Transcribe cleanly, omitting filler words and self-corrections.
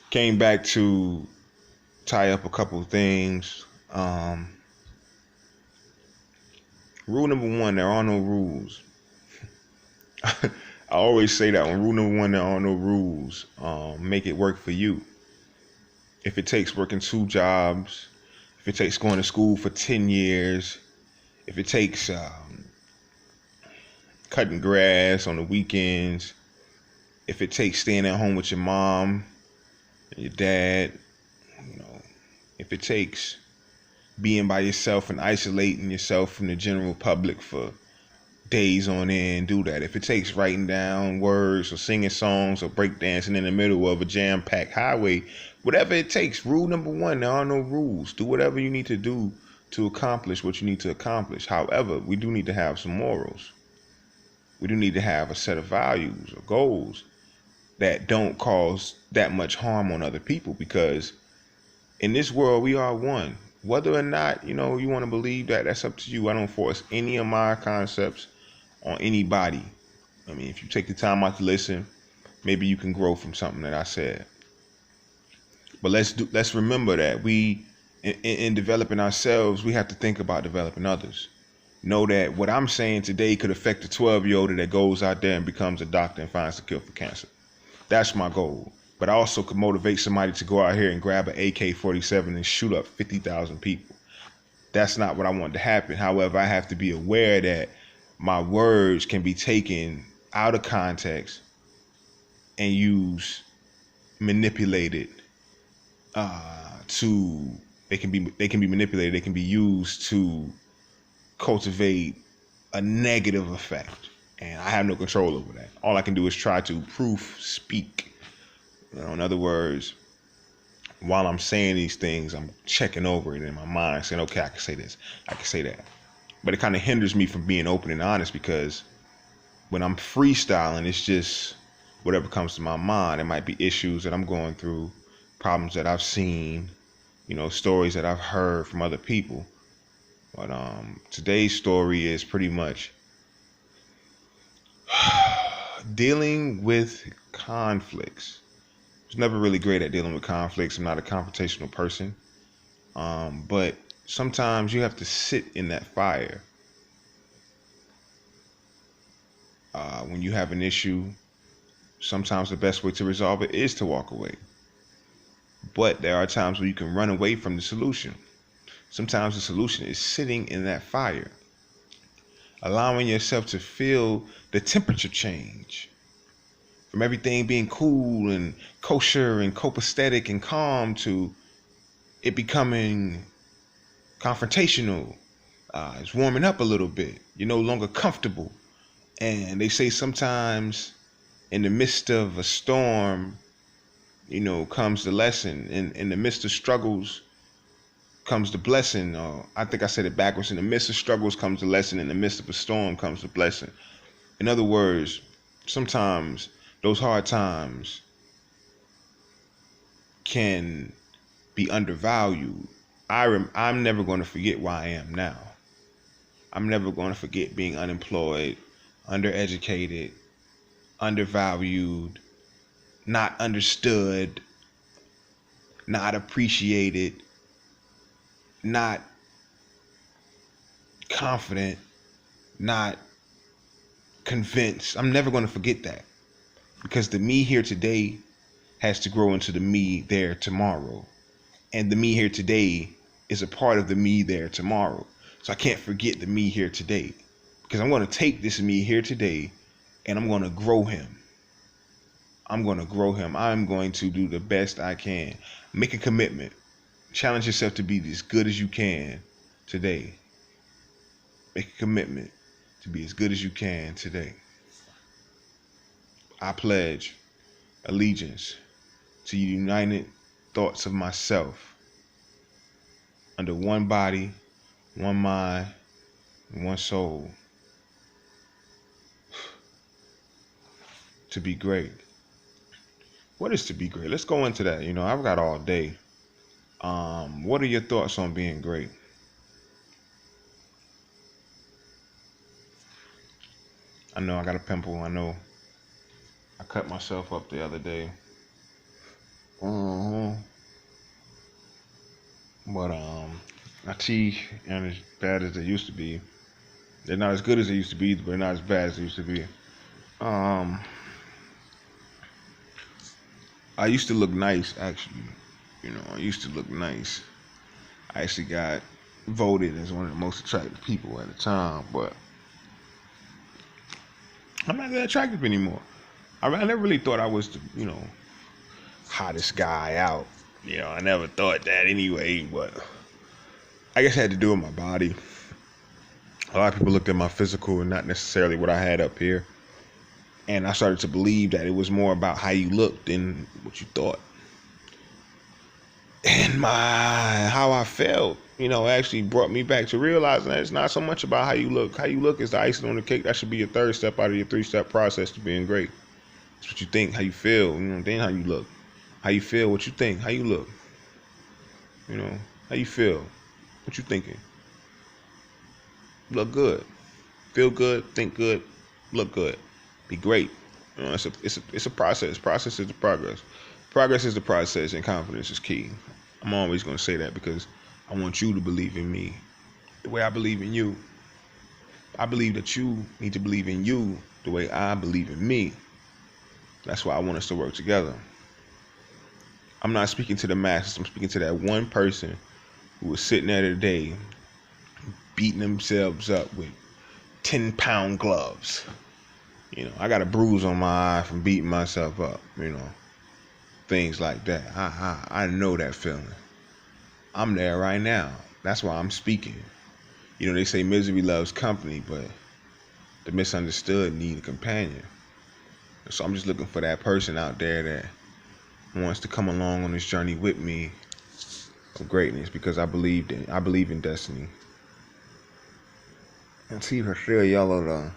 Came back to tie up a couple things. Rule number one, there are no rules. I always say that one. Rule number one, there are no rules. Make it work for you. If it takes working 2 jobs, if it takes going to school for 10 years, if it takes cutting grass on the weekends, if it takes staying at home with your mom and your dad, you know, if it takes being by yourself and isolating yourself from the general public for days on end, do that. If it takes writing down words or singing songs or breakdancing in the middle of a jam-packed highway, whatever it takes. Rule number one, there are no rules. Do whatever you need to do to accomplish what you need to accomplish. However, we do need to have some morals. We do need to have a set of values or goals that don't cause that much harm on other people, because in this world we are one. Whether or not, you want to believe that, that's up to you. I don't force any of my concepts on anybody. I mean, if you take the time out to listen, maybe you can grow from something that I said. But let's remember that we, in developing ourselves, we have to think about developing others. Know that what I'm saying today could affect a 12-year-old that goes out there and becomes a doctor and finds the cure for cancer. That's my goal. But I also could motivate somebody to go out here and grab an AK-47 and shoot up 50,000 people. That's not what I want to happen. However, I have to be aware that my words can be taken out of context and manipulated they can be manipulated. They can be used to cultivate a negative effect, and I have no control over that. All I can do is try to proof speak. In other words, while I'm saying these things, I'm checking over it in my mind, saying, okay, I can say this, I can say that. But it kind of hinders me from being open and honest, because when I'm freestyling, it's just whatever comes to my mind. It might be issues that I'm going through, problems that I've seen, stories that I've heard from other people. But today's story is pretty much dealing with conflicts. I was never really great at dealing with conflicts. I'm not a confrontational person. But sometimes you have to sit in that fire. When you have an issue, sometimes the best way to resolve it is to walk away. But there are times where you can run away from the solution. Sometimes the solution is sitting in that fire, allowing yourself to feel the temperature change from everything being cool and kosher and copacetic and calm to it becoming confrontational. It's warming up a little bit. You're no longer comfortable. And they say sometimes in the midst of a storm, comes the lesson. In the midst of struggles comes the blessing. I think I said it backwards. In the midst of struggles comes the lesson. In the midst of a storm comes the blessing. In other words, sometimes those hard times can be undervalued. I'm never going to forget where I am now. I'm never going to forget being unemployed, undereducated, undervalued, not understood, not appreciated, not confident, not convinced. I'm never going to forget that, because the me here today has to grow into the me there tomorrow. And the me here today is a part of the me there tomorrow. So I can't forget the me here today, because I'm going to take this me here today and I'm going to grow him. I'm going to grow him. I'm going to do the best I can. Make a commitment. Challenge yourself to be as good as you can today. Make a commitment to be as good as you can today. I pledge allegiance to the united thoughts of myself under one body, one mind, and one soul, to be great. What is to be great? Let's go into that. I've got all day. What are your thoughts on being great? I know I got a pimple. I know I cut myself up the other day. teeth aren't as bad as they used to be. They're not as good as they used to be, but they're not as bad as they used to be. Um, I used to look nice, actually. I used to look nice. I actually got voted as one of the most attractive people at the time, but I'm not that attractive anymore. I never really thought I was the, hottest guy out. I never thought that anyway, but I guess it had to do with my body. A lot of people looked at my physical and not necessarily what I had up here. And I started to believe that it was more about how you looked than what you thought. And how I felt, actually brought me back to realizing that it's not so much about how you look. How you look is the icing on the cake. That should be your third step out of your 3-step process to being great. It's what you think, how you feel, then how you look. How you feel, what you think, how you look. How you feel, what you thinking. Look good. Feel good, think good, look good. Be great. It's a process. Process is the progress. Progress is the process, and confidence is key. I'm always going to say that because I want you to believe in me the way I believe in you. I believe that you need to believe in you the way I believe in me. That's why I want us to work together. I'm not speaking to the masses. I'm speaking to that one person who was sitting there today beating themselves up with 10-pound gloves. I got a bruise on my eye from beating myself up, things like that. I know that feeling. I'm there right now. That's why I'm speaking. They say misery loves company, but the misunderstood need a companion. So I'm just looking for that person out there that wants to come along on this journey with me of greatness, because I believe in destiny. And see her still yellow though.